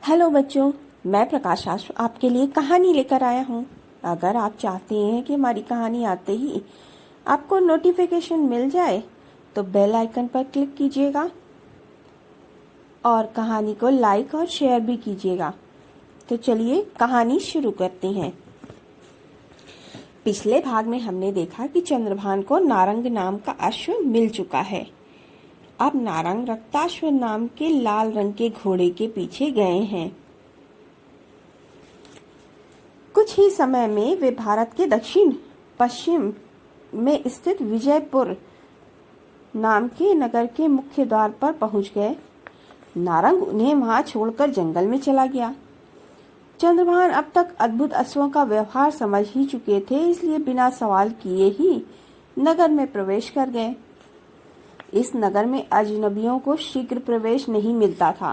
Hello बच्चों, मैं प्रकाश आज आपके लिए कहानी लेकर आया हूँ। अगर आप चाहते हैं कि हमारी कहानी आते ही आपको नोटिफिकेशन मिल जाए तो बेल आइकन पर क्लिक कीजिएगा और कहानी को लाइक और शेयर भी कीजिएगा। तो चलिए कहानी शुरू करते हैं। पिछले भाग में हमने देखा कि चंद्रभान को नारंग नाम का अश्व मिल चुका है। अब नारंग रक्ताश्व नाम के लाल रंग के घोड़े के पीछे गए हैं। कुछ ही समय में वे भारत के दक्षिण पश्चिम में स्थित विजयपुर नाम के नगर के मुख्य द्वार पर पहुंच गए। नारंग उन्हें वहां छोड़कर जंगल में चला गया। चंद्रभान अब तक अद्भुत अश्वों का व्यवहार समझ ही चुके थे, इसलिए बिना सवाल किए ही नगर में प्रवेश कर गए। इस नगर में अजनबियों को शीघ्र प्रवेश नहीं मिलता था।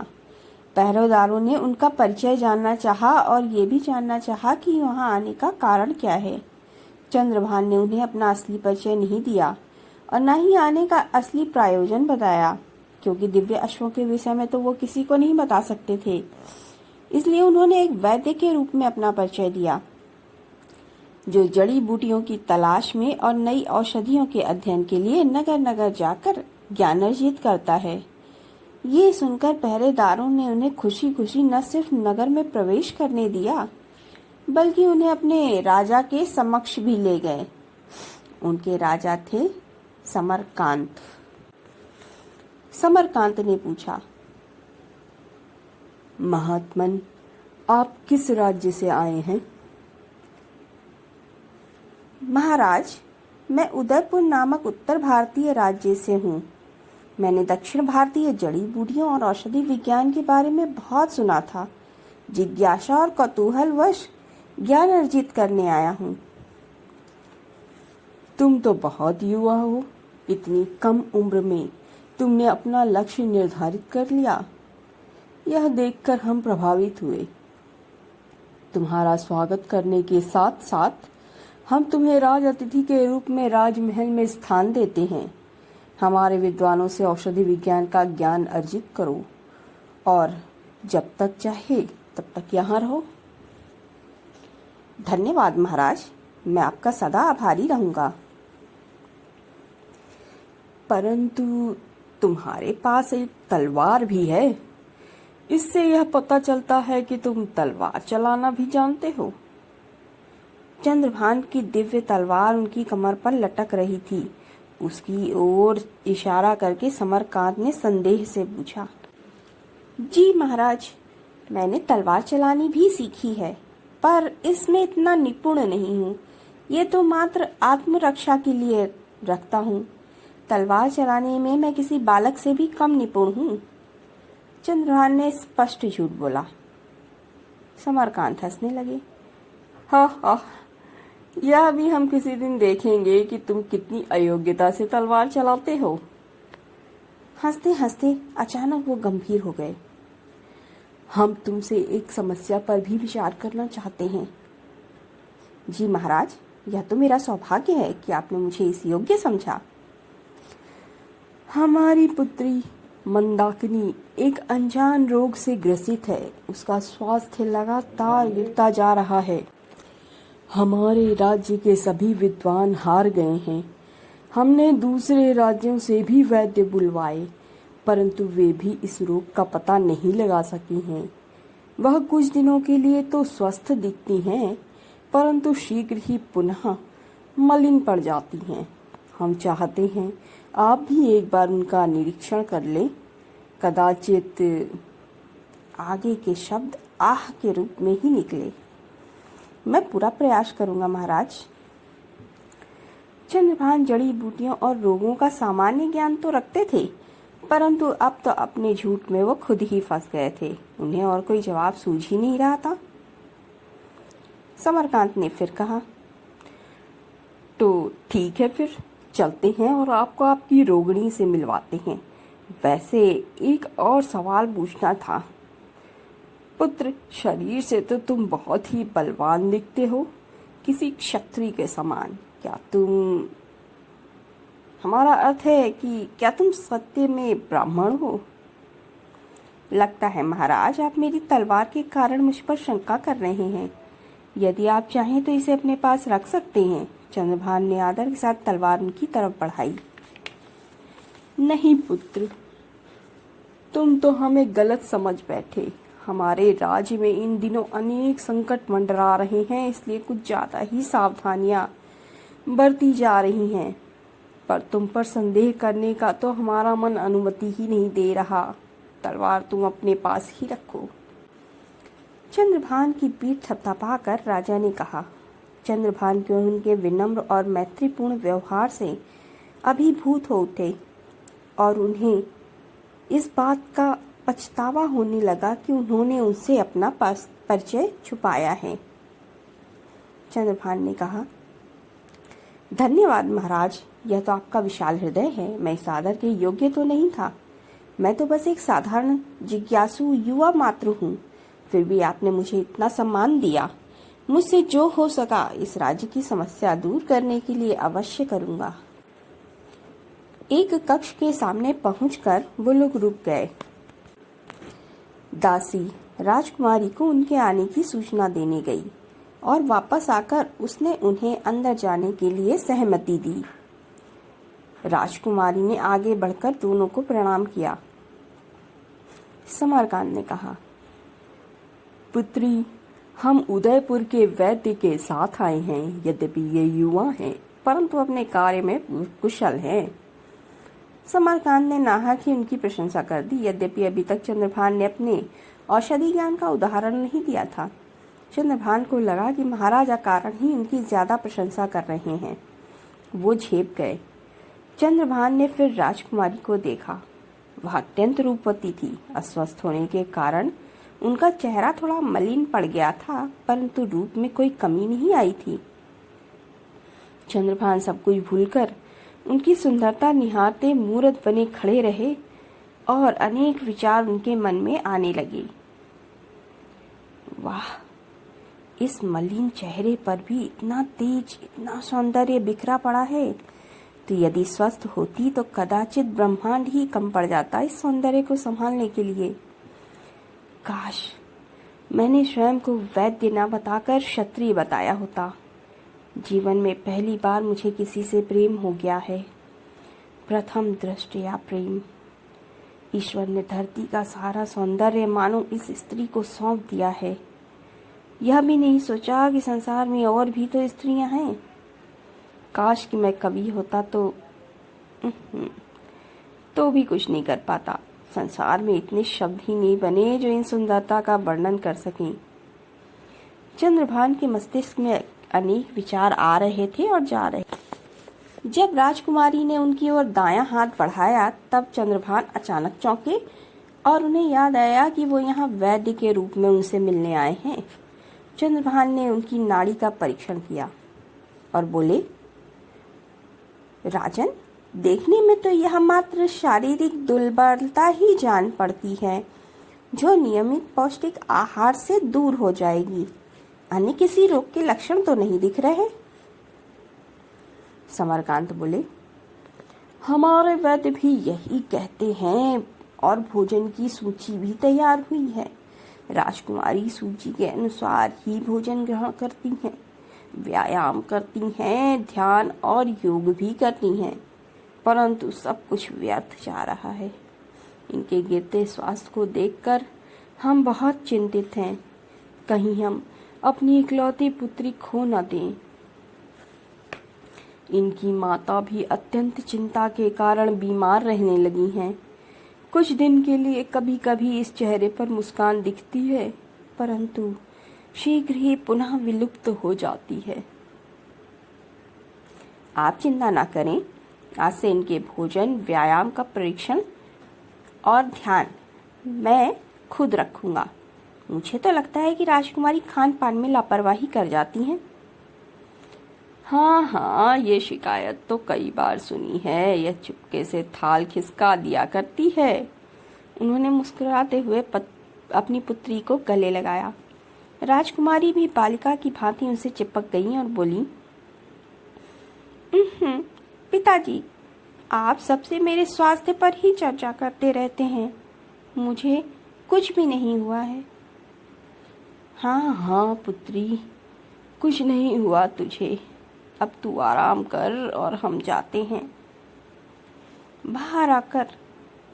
पहरेदारों ने उनका परिचय जानना चाहा और ये भी जानना चाहा कि वहां आने का कारण क्या है। चंद्रभान ने उन्हें अपना असली परिचय नहीं दिया और न ही आने का असली प्रयोजन बताया, क्योंकि दिव्य अश्वों के विषय में तो वो किसी को नहीं बता सकते थे। इसलिए उन्होंने एक वैद्य के रूप में अपना परिचय दिया, जो जड़ी बूटियों की तलाश में और नई औषधियों के अध्ययन के लिए नगर नगर जाकर ज्ञान अर्जित करता है। ये सुनकर पहरेदारों ने उन्हें खुशी खुशी न सिर्फ नगर में प्रवेश करने दिया, बल्कि उन्हें अपने राजा के समक्ष भी ले गए। उनके राजा थे समरकांत। समरकांत ने पूछा, महात्मन, आप किस राज्य से आए हैं? महाराज, मैं उदयपुर नामक उत्तर भारतीय राज्य से हूँ। मैंने दक्षिण भारतीय जड़ी बूटियों और औषधि विज्ञान के बारे में बहुत सुना था। जिज्ञासा और कौतूहलवश ज्ञान अर्जित करने आया हूँ। तुम तो बहुत युवा हो। इतनी कम उम्र में तुमने अपना लक्ष्य निर्धारित कर लिया। यह देखकर हम प्रभावित हुए। तुम्हारा स्वागत करने के साथ साथ हम तुम्हें राज अतिथि के रूप में राजमहल में स्थान देते हैं। हमारे विद्वानों से औषधि विज्ञान का ज्ञान अर्जित करो और जब तक चाहे तब तक यहाँ रहो। धन्यवाद महाराज, मैं आपका सदा आभारी रहूंगा। परंतु तुम्हारे पास एक तलवार भी है। इससे यह पता चलता है कि तुम तलवार चलाना भी जानते हो। चंद्रभान की दिव्य तलवार उनकी कमर पर लटक रही थी। उसकी ओर इशारा करके समरकांत ने संदेह से पूछा, जी महाराज, मैंने तलवार चलानी भी सीखी है, पर इसमें इतना निपुण नहीं हूँ। ये तो मात्र आत्मरक्षा के लिए रखता हूँ। तलवार चलाने में मैं किसी बालक से भी कम निपुण हूँ। चंद्रभान ने स्पष्ट झूठ बोला। समरकांत हंसने लगे। हा, यह भी हम किसी दिन देखेंगे कि तुम कितनी अयोग्यता से तलवार चलाते हो। हंसते हंसते अचानक वो गंभीर हो गए। हम तुमसे एक समस्या पर भी विचार करना चाहते हैं। जी महाराज, यह तो मेरा सौभाग्य है कि आपने मुझे इस योग्य समझा। हमारी पुत्री मंदाकिनी एक अनजान रोग से ग्रसित है। उसका स्वास्थ्य लगातार गिरता जा रहा है। हमारे राज्य के सभी विद्वान हार गए हैं। हमने दूसरे राज्यों से भी वैद्य बुलवाए, परंतु वे भी इस रोग का पता नहीं लगा सके हैं। वह कुछ दिनों के लिए तो स्वस्थ दिखती हैं, परंतु शीघ्र ही पुनः मलिन पड़ जाती हैं। हम चाहते हैं आप भी एक बार उनका निरीक्षण कर लें। कदाचित आगे के शब्द आह के रूप में ही निकले। मैं पूरा प्रयास करूंगा महाराज। चंद्रभान जड़ी बूटियों और रोगों का सामान्य ज्ञान तो रखते थे, परंतु अब तो अपने झूठ में वो खुद ही फंस गए थे। उन्हें और कोई जवाब सूझ ही नहीं रहा था। समरकांत ने फिर कहा, तो ठीक है, फिर चलते हैं और आपको आपकी रोगिणी से मिलवाते हैं। वैसे एक और सवाल पूछना था। पुत्र, शरीर से तो तुम बहुत ही बलवान दिखते हो, किसी क्षत्रिय के समान। क्या तुम हमारा अर्थ है कि क्या तुम सत्य में ब्राह्मण हो? लगता है महाराज आप मेरी तलवार के कारण मुझ पर शंका कर रहे हैं। यदि आप चाहें तो इसे अपने पास रख सकते हैं। चंद्रभान ने आदर के साथ तलवार उनकी तरफ बढ़ाई। नहीं पुत्र, तुम तो हमें गलत समझ बैठे। हमारे राज्य में इन दिनों अनेक संकट मंडरा रहे हैं, इसलिए कुछ ज्यादा ही सावधानियां बरती जा रही हैं। पर तुम पर संदेह करने का तो हमारा मन अनुमति ही नहीं दे रहा। तलवार तुम अपने पास ही रखो। चंद्रभान की पीठ थपथपाकर राजा ने कहा। चंद्रभान के उनके विनम्र और मैत्रीपूर्ण व्यवहार से अभिभूत हो उठे और उन्हें इस बात का पछतावा होने लगा कि उन्होंने उनसे अपना परिचय छुपाया है। चंद्रभान ने कहा, धन्यवाद महाराज, यह तो आपका विशाल हृदय है। मैं इस आदर के योग्य तो नहीं था। मैं तो बस एक साधारण जिज्ञासु युवा मात्र हूँ। फिर भी आपने मुझे इतना सम्मान दिया। मुझसे जो हो सका इस राज्य की समस्या दूर करने के लिए अवश्य करूँगा। एक कक्ष के सामने पहुंचकर वो लोग रुक गए। दासी राजकुमारी को उनके आने की सूचना देने गई और वापस आकर उसने उन्हें अंदर जाने के लिए सहमति दी। राजकुमारी ने आगे बढ़कर दोनों को प्रणाम किया। समरकांत ने कहा, पुत्री, हम उदयपुर के वैद्य के साथ आए हैं। यद्यपि ये युवा हैं, परंतु अपने कार्य में कुशल हैं। समरकांत ने नाहक ही उनकी प्रशंसा कर दी। यद्यपि अभी तक चंद्रभान ने अपने औषधि ज्ञान का उदाहरण नहीं दिया था। चंद्रभान को लगा कि महाराजा कारण ही उनकी ज्यादा प्रशंसा कर रहे हैं। वो झेप गए। चंद्रभान ने फिर राजकुमारी को देखा। वह अत्यंत रूपवती थी। अस्वस्थ होने के कारण उनका चेहरा थोड़ा मलिन पड़ गया था, परंतु रूप में कोई कमी नहीं आई थी। चंद्रभान सब कुछ भूलकर उनकी सुंदरता निहारते मूर्त बने खड़े रहे और अनेक विचार उनके मन में आने लगे। वाह, इस मलिन चेहरे पर भी इतना तेज, इतना सौंदर्य बिखरा पड़ा है। तो यदि स्वस्थ होती तो कदाचित ब्रह्मांड ही कम पड़ जाता इस सौंदर्य को संभालने के लिए। काश मैंने स्वयं को वैद्य न बताकर क्षत्रिय बताया होता। जीवन में पहली बार मुझे किसी से प्रेम हो गया है। प्रथम दृष्टया प्रेम। ईश्वर ने धरती का सारा सौंदर्य मानो इस स्त्री को सौंप दिया है। यह भी नहीं सोचा कि संसार में और भी तो स्त्रियां हैं। काश कि मैं कवि होता तो भी कुछ नहीं कर पाता। संसार में इतने शब्द ही नहीं बने जो इन सुंदरता का वर्णन कर सकें। चंद्रभान के मस्तिष्क में अनेक विचार आ रहे थे और जा रहे। जब राजकुमारी ने उनकी ओर दायां हाथ बढ़ाया तब चंद्रभान अचानक चौंके और उन्हें याद आया कि वो यहाँ वैद्य के रूप में उनसे मिलने आए हैं। चंद्रभान ने उनकी नाड़ी का परीक्षण किया और बोले, राजन, देखने में तो यह मात्र शारीरिक दुर्बलता ही जान पड़ती है, जो नियमित पौष्टिक आहार से दूर हो जाएगी। अन्य किसी रोग के लक्षण तो नहीं दिख रहे। समरकांत बोले, हमारे वैद्य भी यही कहते हैं और भोजन की सूची भी तैयार हुई है। राजकुमारी सूची के अनुसार ही भोजन ग्रहण करती हैं, व्यायाम करती हैं, ध्यान और योग भी करती हैं, परंतु सब कुछ व्यर्थ जा रहा है। इनके गिरते स्वास्थ्य को देखकर हम बहुत चिंतित हैं। कहीं हम अपनी इकलौती पुत्री खो न दें। इनकी माता भी अत्यंत चिंता के कारण बीमार रहने लगी हैं। कुछ दिन के लिए कभी कभी इस चेहरे पर मुस्कान दिखती है, परंतु शीघ्र ही पुनः विलुप्त हो जाती है। आप चिंता ना करें। आज से इनके भोजन, व्यायाम का परीक्षण और ध्यान मैं खुद रखूंगा। मुझे तो लगता है कि राजकुमारी खान पान में लापरवाही कर जाती हैं। हाँ, ये शिकायत तो कई बार सुनी है। यह चुपके से थाल खिसका दिया करती है। उन्होंने मुस्कुराते हुए अपनी पुत्री को गले लगाया। राजकुमारी भी बालिका की भांति उनसे चिपक गई और बोली, पिताजी, आप सबसे मेरे स्वास्थ्य पर ही चर्चा करते रहते हैं। मुझे कुछ भी नहीं हुआ है। हाँ हाँ पुत्री, कुछ नहीं हुआ तुझे। अब तू आराम कर और हम जाते हैं। बाहर आकर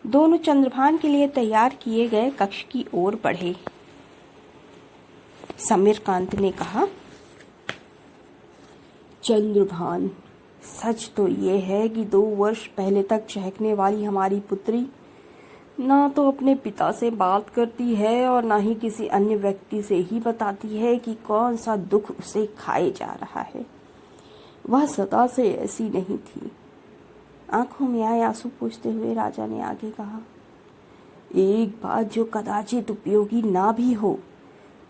दोनों चंद्रभान के लिए तैयार किए गए कक्ष की ओर बढ़े। समीरकांत ने कहा, चंद्रभान, सच तो ये है कि 2 वर्ष पहले तक चहकने वाली हमारी पुत्री ना तो अपने पिता से बात करती है और ना ही किसी अन्य व्यक्ति से ही बताती है कि कौन सा दुख उसे खाए जा रहा है। वह सदा से ऐसी नहीं थी। आंखों में आए आंसू पोंछते हुए राजा ने आगे कहा, एक बात जो कदाचित उपयोगी ना भी हो,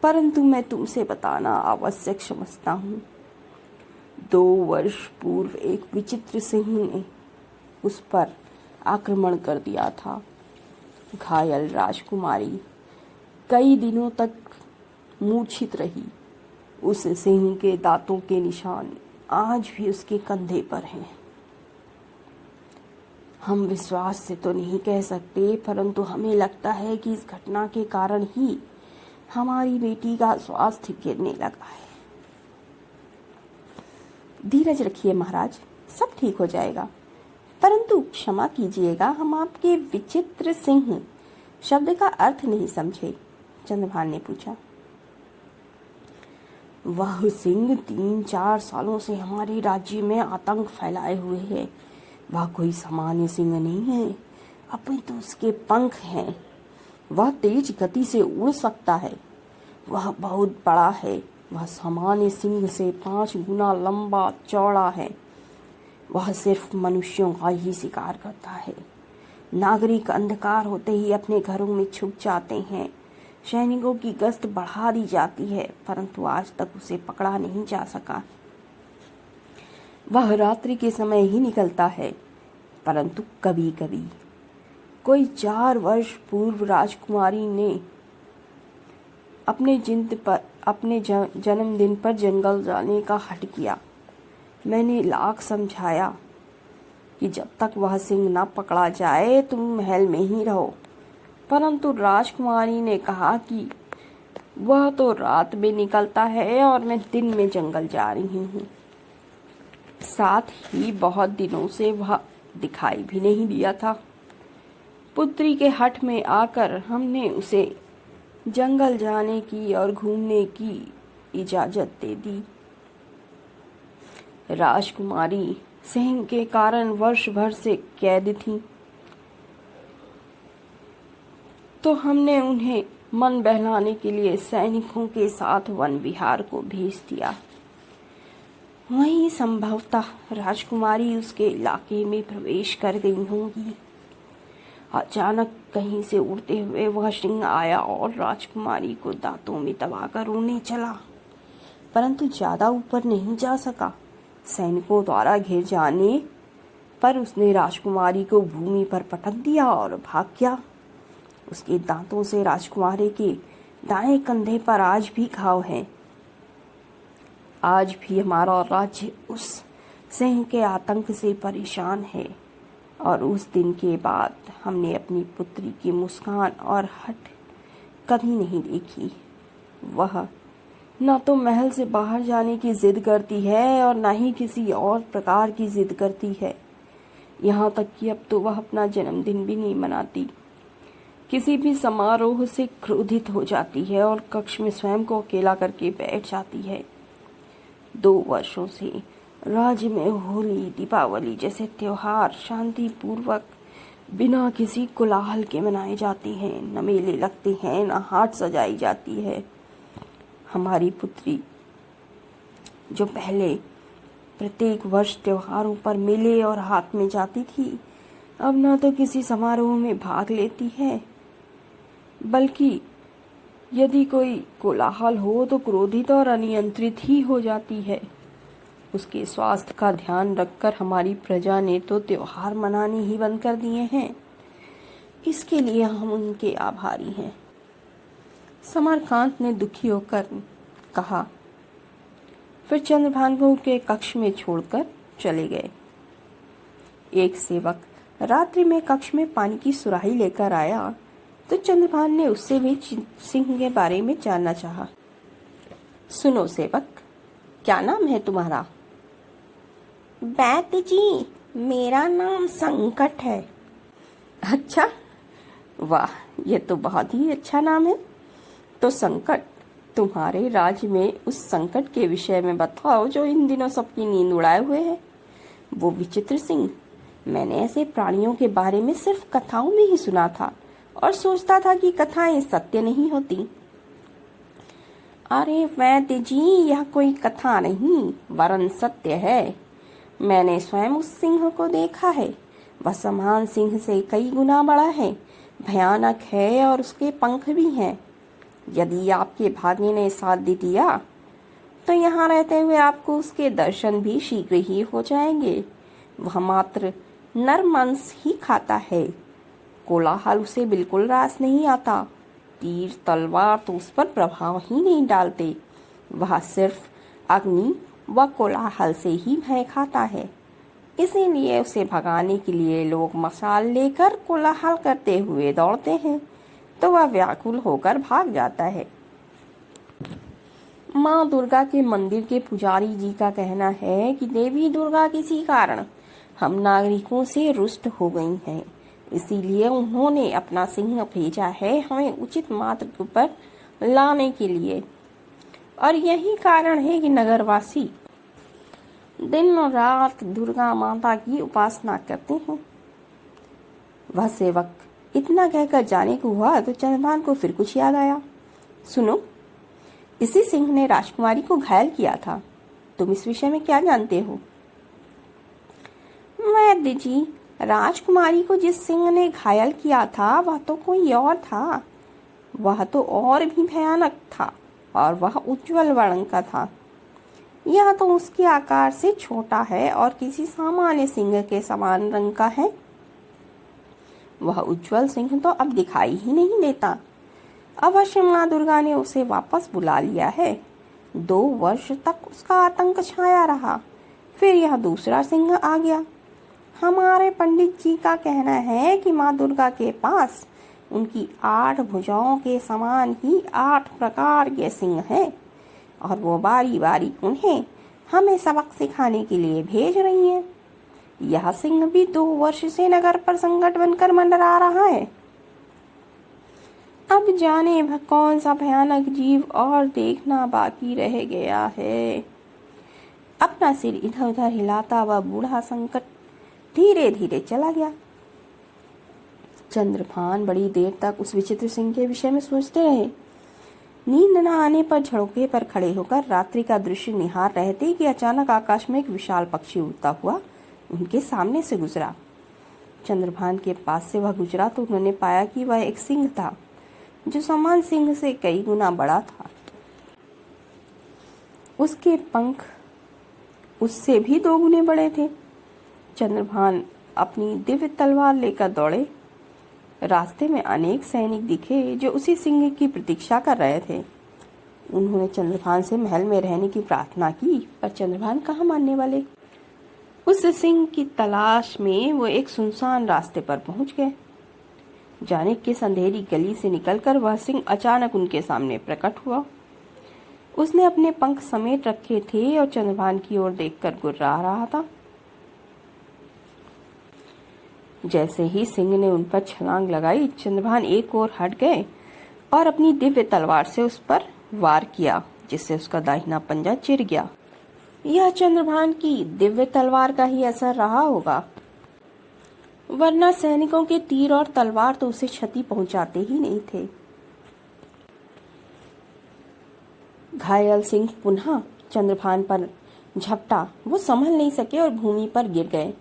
परंतु मैं तुमसे बताना आवश्यक समझता हूँ। 2 वर्ष पूर्व एक विचित्र सिंह ने उस पर आक्रमण कर दिया था। घायल राजकुमारी कई दिनों तक मूर्छित रही। उस सिंह के दांतों के निशान आज भी उसके कंधे पर हैं। हम विश्वास से तो नहीं कह सकते, परंतु हमें लगता है कि इस घटना के कारण ही हमारी बेटी का स्वास्थ्य गिरने लगा है। धीरज रखिए महाराज, सब ठीक हो जाएगा। परंतु क्षमा कीजिएगा, हम आपके विचित्र सिंह शब्द का अर्थ नहीं समझे। चंद्रभान ने पूछा। वह सिंह 3-4 सालों से हमारे राज्य में आतंक फैलाए हुए है। वह कोई सामान्य सिंह नहीं है, अपितु उसके पंख हैं। वह तेज गति से उड़ सकता है। वह बहुत बड़ा है। वह सामान्य सिंह से 5 गुना लंबा चौड़ा है। वह सिर्फ मनुष्यों का ही शिकार करता है। नागरिक अंधकार होते ही अपने घरों में छुप जाते हैं। सैनिकों की गश्त बढ़ा दी जाती है, परंतु आज तक उसे पकड़ा नहीं जा सका। वह रात्रि के समय ही निकलता है, परंतु कभी कभी। कोई 4 वर्ष पूर्व राजकुमारी ने अपने जन्मदिन पर जंगल जाने का हठ किया। मैंने लाख समझाया कि जब तक वह सिंह न पकड़ा जाए तुम महल में ही रहो, परंतु राजकुमारी ने कहा कि वह तो रात में निकलता है और मैं दिन में जंगल जा रही हूँ। साथ ही बहुत दिनों से वह दिखाई भी नहीं दिया था। पुत्री के हठ में आकर हमने उसे जंगल जाने की और घूमने की इजाजत दे दी। राजकुमारी सिंह के कारण वर्ष भर से कैद थी, तो हमने उन्हें मन बहलाने के लिए सैनिकों के साथ वन विहार को भेज दिया। वहीं संभवतः राजकुमारी उसके इलाके में प्रवेश कर गई होंगी। अचानक कहीं से उड़ते हुए वह सिंह आया और राजकुमारी को दांतों में दबाकर उड़ने चला, परंतु ज्यादा ऊपर नहीं जा सका। सैनिकों द्वारा घिर जाने पर उसने राजकुमारी को भूमि पर पटक दिया और भाग गया। उसके दांतों से राजकुमारी के दाएं कंधे पर आज भी घाव हैं। आज भी हमारा राज्य उस सिंह के आतंक से परेशान है, और उस दिन के बाद हमने अपनी पुत्री की मुस्कान और हट कभी नहीं देखी। वह न तो महल से बाहर जाने की जिद करती है और न ही किसी और प्रकार की जिद करती है। यहाँ तक कि अब तो वह अपना जन्मदिन भी नहीं मनाती। किसी भी समारोह से क्रोधित हो जाती है और कक्ष में स्वयं को अकेला करके बैठ जाती है। 2 वर्षों से राज्य में होली, दीपावली जैसे त्योहार शांति पूर्वक बिना किसी कोलाहल के मनाए जाते हैं। न मेले लगते हैं, न हाट सजाई जाती है। हमारी पुत्री जो पहले प्रत्येक वर्ष त्योहारों पर मेले और हाट में जाती थी, अब न तो किसी समारोह में भाग लेती है, बल्कि यदि कोई कोलाहल हो तो क्रोधित और अनियंत्रित ही हो जाती है। उसके स्वास्थ्य का ध्यान रखकर हमारी प्रजा ने तो त्योहार मनाने ही बंद कर दिए हैं। इसके लिए हम उनके आभारी हैं। समरकांत ने दुखी होकर कहा। फिर चंद्रभान को के कक्ष में छोड़कर चले गए। एक सेवक रात्रि में कक्ष में पानी की सुराही लेकर आया तो चंद्रभान ने उससे भी सिंह के बारे में जानना चाहा। सुनो सेवक, क्या नाम है तुम्हारा? बैत जी, मेरा नाम संकट है। अच्छा, वाह, ये तो बहुत ही अच्छा नाम है। तो संकट, तुम्हारे राज्य में उस संकट के विषय में बताओ जो इन दिनों सबकी नींद उड़ाए हुए है। वो विचित्र सिंह, मैंने ऐसे प्राणियों के बारे में सिर्फ कथाओं में ही सुना था और सोचता था कि कथाएं सत्य नहीं होती। अरे वैद्य जी, यह कोई कथा नहीं वरन सत्य है। मैंने स्वयं उस सिंह को देखा है। वह समान सिंह से कई गुना बड़ा है, भयानक है और उसके पंख भी हैं। यदि आपके भाग्य ने साथ दे दिया तो यहाँ रहते हुए आपको उसके दर्शन भी शीघ्र ही हो जाएंगे। वह मात्र नर मांस ही खाता है। कोलाहल उसे बिल्कुल रास नहीं आता। तीर तलवार तो उस पर प्रभाव ही नहीं डालते। वह सिर्फ अग्नि व कोलाहल से ही भय खाता है। इसीलिए उसे भगाने के लिए लोग मशाल लेकर कोलाहल करते हुए दौड़ते हैं तो वह व्याकुल होकर भाग जाता है। माँ दुर्गा के मंदिर के पुजारी जी का कहना है कि देवी दुर्गा किसी कारण हम नागरिकों से रुष्ट हो गई हैं, इसीलिए उन्होंने अपना सिंह भेजा है हमें उचित मार्ग पर लाने के लिए। और यही कारण है कि नगरवासी दिन और रात दुर्गा माता की उपासना करते हैं। वह सेवक इतना कहकर जाने को हुआ तो चंद्रभान को फिर कुछ याद आया। सुनो, इसी सिंह ने राजकुमारी को घायल किया था। तुम इस विषय में क्या जानते हो? वैद्य जी, राजकुमारी को जिस सिंह ने घायल किया था वह तो कोई और था। वह तो और भी भयानक था और वह उज्जवल वर्ण का था। यह तो उसके आकार से छोटा है और किसी सामान्य सिंह के समान रंग का है। वह उज्जवल सिंह तो अब दिखाई ही नहीं देता। अवश्य माँ दुर्गा ने उसे वापस बुला लिया है। 2 वर्ष तक उसका आतंक छाया रहा, फिर यह दूसरा सिंह आ गया। हमारे पंडित जी का कहना है कि माँ दुर्गा के पास उनकी 8 भुजाओं के समान ही 8 प्रकार के सिंह हैं और वो बारी बारी उन्हें हमें सबक सिखाने के लिए भेज रही हैं। यह सिंह भी 2 वर्ष से नगर पर संकट बनकर मंडरा रहा है। अब जाने वह कौन सा भयानक जीव और देखना बाकी रह गया है। अपना सिर इधर उधर हिलाता वह बूढ़ा संकट धीरे धीरे चला गया। चंद्रभान बड़ी देर तक उस विचित्र सिंह के विषय में सोचते रहे। नींद न आने पर झड़ोके पर खड़े होकर रात्रि का दृश्य निहार रहे थे कि अचानक आकाश में एक विशाल पक्षी उड़ता हुआ उनके सामने से गुजरा। चंद्रभान के पास से वह गुजरा तो उन्होंने पाया कि वह एक सिंह था जो समान सिंह से कई गुना बड़ा था। उसके पंख उससे भी 2 गुने बड़े थे। चंद्रभान अपनी दिव्य तलवार लेकर दौड़े। रास्ते में अनेक सैनिक दिखे जो उसी सिंह की प्रतीक्षा कर रहे थे। उन्होंने चंद्रभान से महल में रहने की प्रार्थना की, पर चंद्रभान कहाँ मानने वाले। उस सिंह की तलाश में वो एक सुनसान रास्ते पर पहुंच गए। जाने किस अंधेरी गली से निकलकर वह सिंह अचानक उनके सामने प्रकट हुआ। उसने अपने पंख समेट रखे थे और चंद्रभान की ओर देखकर गुर्रा रहा था। जैसे ही सिंह ने उन पर छलांग लगाई, चंद्रभान एक ओर हट गए और अपनी दिव्य तलवार से उस पर वार किया, जिससे उसका दाहिना पंजा चिर गया। यह चंद्रभान की दिव्य तलवार का ही असर रहा होगा, वरना सैनिकों के तीर और तलवार तो उसे क्षति पहुंचाते ही नहीं थे। घायल सिंह पुनः चंद्रभान पर झपटा। वो संभल नहीं सके और भूमि पर गिर गए।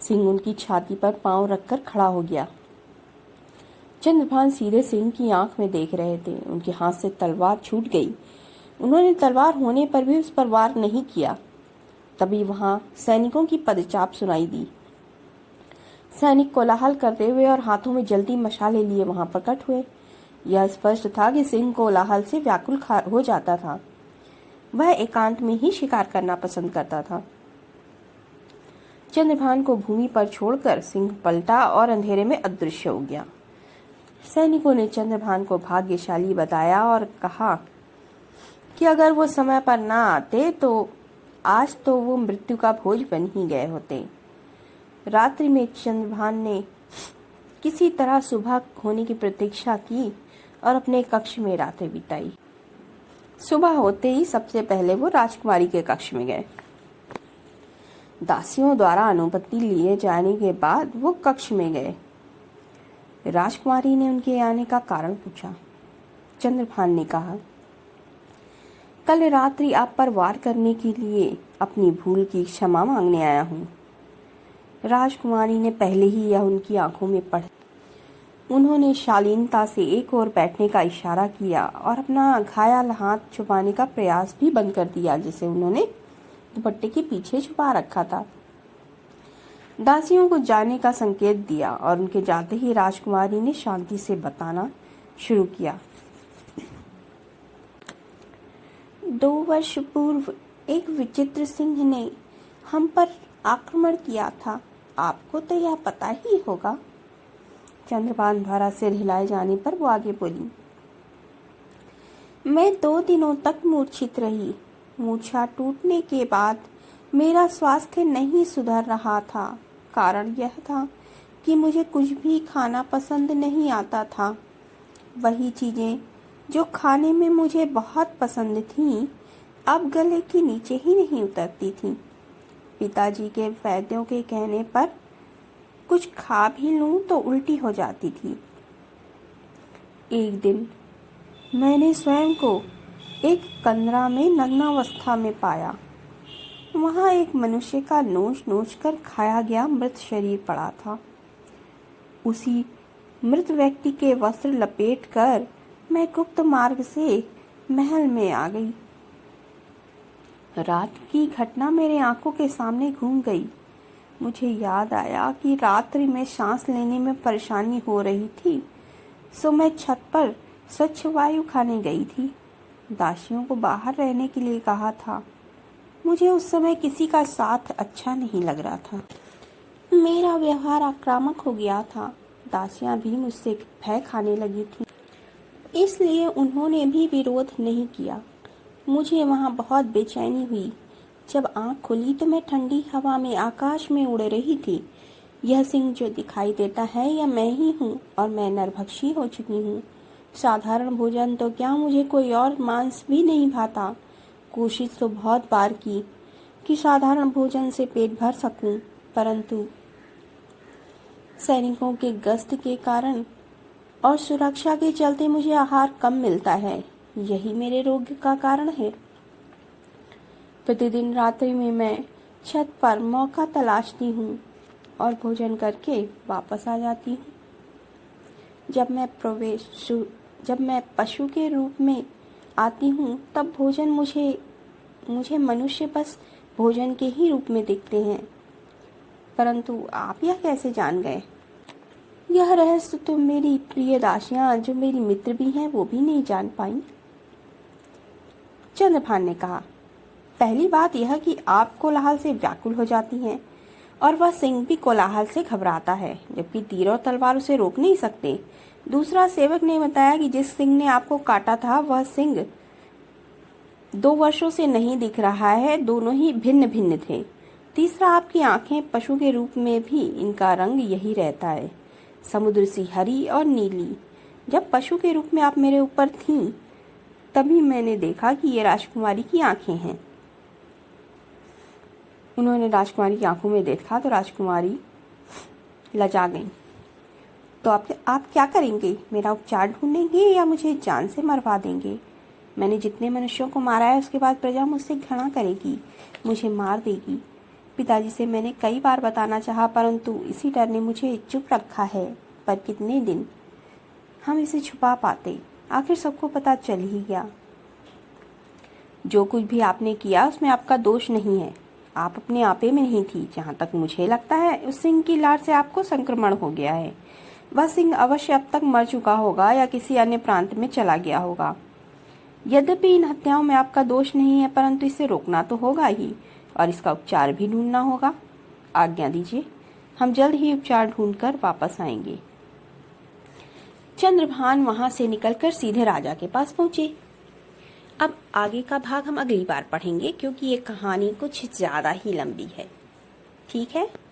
सिंह उनकी छाती पर पांव रखकर खड़ा हो गया। चंद्रभान सीधे सिंह की आंख में देख रहे थे। उनके हाथ से तलवार छूट गई। उन्होंने तलवार होने पर भी उस पर वार नहीं किया। तभी वहां सैनिकों की पदचाप सुनाई दी। सैनिक कोलाहल करते हुए और हाथों में जल्दी मशाले लिए वहां प्रकट हुए। यह स्पष्ट था कि सिंह कोलाहल से व्याकुल हो जाता था। वह एकांत में ही शिकार करना पसंद करता था। चंद्रभान को भूमि पर छोड़कर सिंह पलटा और अंधेरे में अदृश्य हो गया। सैनिकों ने चंद्रभान को भाग्यशाली बताया और कहा कि अगर वो समय पर ना आते तो आज तो वो मृत्यु का भोज बन ही गए होते। रात्रि में चंद्रभान ने किसी तरह सुबह होने की प्रतीक्षा की और अपने कक्ष में रातें बिताई। सुबह होते ही सबसे पहले वो राजकुमारी के कक्ष में गए। दासियों द्वारा अनुमति लिए जाने के बाद वो कक्ष में गए। राजकुमारी ने उनके आने का कारण पूछा। चंद्रभान ने कहा, कल रात्रि आप पर वार करने के लिए अपनी भूल की क्षमा मांगने आया हूँ। राजकुमारी ने पहले ही यह उनकी आंखों में पढ़। उन्होंने शालीनता से एक ओर बैठने का इशारा किया और अपना घायल हाथ छुपाने का प्रयास भी बंद कर दिया, जिसे उन्होंने दुपट्टे के पीछे छुपा रखा था। दासियों को जाने का संकेत दिया और उनके जाते ही राजकुमारी ने शांति से बताना शुरू किया। 2 वर्ष पूर्व एक विचित्र सिंह ने हम पर आक्रमण किया था। आपको तो यह पता ही होगा। चंद्रभान द्वारा सिर हिलाए जाने पर वो आगे बोली, मैं 2 दिनों तक मूर्छित रही। मूर्छा टूटने के बाद मेरा स्वास्थ्य नहीं सुधर रहा था। कारण यह था कि मुझे कुछ भी खाना पसंद नहीं आता था। वही चीजें जो खाने में मुझे बहुत पसंद थीं, अब गले के नीचे ही नहीं उतरती थीं। पिताजी के वैद्यों के कहने पर कुछ खा भी लूं तो उल्टी हो जाती थी। एक दिन मैंने स्वयं को एक कमरा में नग्नावस्था में पाया। वहां एक मनुष्य का नोच कर खाया गया मृत शरीर पड़ा था। उसी मृत व्यक्ति के वस्त्र लपेटकर मैं गुप्त मार्ग से महल में आ गई। रात की घटना मेरे आंखों के सामने घूम गई। मुझे याद आया कि रात्रि में सांस लेने में परेशानी हो रही थी, सो मैं छत पर स्वच्छ वायु खाने गई थी। दासियों को बाहर रहने के लिए कहा था। मुझे उस समय किसी का साथ अच्छा नहीं लग रहा था। मेरा व्यवहार आक्रामक हो गया था। दासियां भी मुझसे भय खाने लगी थीं, इसलिए उन्होंने भी विरोध नहीं किया। मुझे वहां बहुत बेचैनी हुई। जब आंख खुली तो मैं ठंडी हवा में आकाश में उड़ रही थी। यह सिंह जो दिखाई देता है यह मैं ही हूँ और मैं नरभक्षी हो चुकी हूँ। साधारण भोजन तो क्या, मुझे कोई और मांस भी नहीं भाता। कोशिश तो बहुत बार की कि साधारण भोजन से पेट भर सकूं, परंतु सैनिकों के गश्त के कारण और सुरक्षा के चलते मुझे आहार कम मिलता है। यही मेरे रोग का कारण है। प्रतिदिन रात्रि में मैं छत पर मौका तलाशती हूँ और भोजन करके वापस आ जाती हूँ। जब मैं पशु के रूप में आती हूँ तब भोजन मुझे मनुष्य बस भोजन के ही रूप में दिखते हैं। परंतु आप यह कैसे जान गए? यह रहस्य तो मेरी प्रिय दासियां, जो मेरी मित्र भी हैं, वो भी नहीं जान पाई। चंद्रभान ने कहा, पहली बात यह कि आप कोलाहल से व्याकुल हो जाती हैं और वह सिंह भी कोलाहल से घबराता है, जबकि तीर और तलवार उसे रोक नहीं सकते। दूसरा, सेवक ने बताया कि जिस सिंह ने आपको काटा था वह सिंह 2 वर्षों से नहीं दिख रहा है। दोनों ही भिन्न भिन्न थे। तीसरा, आपकी आंखें पशु के रूप में भी इनका रंग यही रहता है, समुद्र सी हरी और नीली। जब पशु के रूप में आप मेरे ऊपर थीं, तभी मैंने देखा कि ये राजकुमारी की आंखें हैं। उन्होंने राजकुमारी की आंखों में देखा तो राजकुमारी लजा गई। तो आप क्या करेंगे? मेरा उपचार ढूंढेंगे या मुझे जान से मरवा देंगे? मैंने जितने मनुष्यों को मारा है उसके बाद प्रजा मुझसे घृणा करेगी, मुझे मार देगी। पिताजी से मैंने कई बार बताना चाहा, परंतु इसी डर ने मुझे चुप रखा है। पर कितने दिन हम इसे छुपा पाते? आखिर सबको पता चल ही गया। जो कुछ भी आपने किया उसमें आपका दोष नहीं है। आप अपने आपे में नहीं थी। जहाँ तक मुझे लगता है उस सिंह की लार से आपको संक्रमण हो गया है। वह सिंह अवश्य अब तक मर चुका होगा या किसी अन्य प्रांत में चला गया होगा। यद्यपि इन हत्याओं में आपका दोष नहीं है, परंतु इसे रोकना तो होगा ही और इसका उपचार भी ढूंढना होगा। आज्ञा दीजिए, हम जल्द ही उपचार ढूंढकर वापस आएंगे। चंद्रभान वहां से निकलकर सीधे राजा के पास पहुंचे। अब आगे का भाग हम अगली बार पढ़ेंगे, क्योंकि ये कहानी कुछ ज्यादा ही लंबी है। ठीक है।